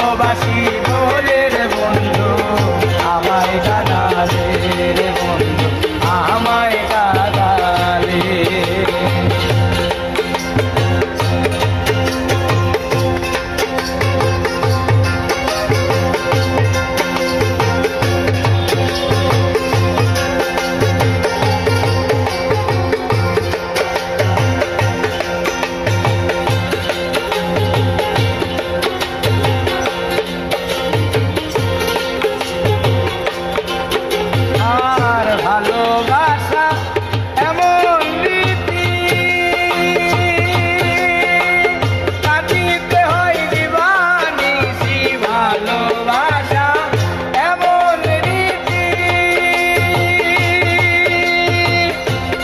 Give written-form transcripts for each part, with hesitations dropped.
ভালোবাসি বলে রে বন্ধু আমায় কাঁদালে রে বন্ধু আমায় কাঁদালে। ভালোবাসা এমন রীতি কাটিতে হয় দিবানিশি, ভালোবাসা এমন রীতি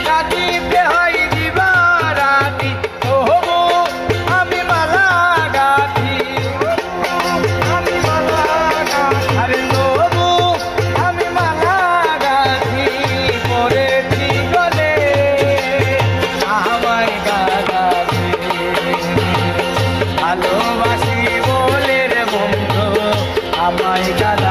কাটিতে হয় দিবারাতি, তবু আমি মালা গাঁথি, আমি মালা গাঁথি, আরে তবু আমি মালা গাঁথি পরেছি গলে আমায় কাঁদালে। ভালোবাসি বলে রে বন্ধু আমায় কাঁদালে।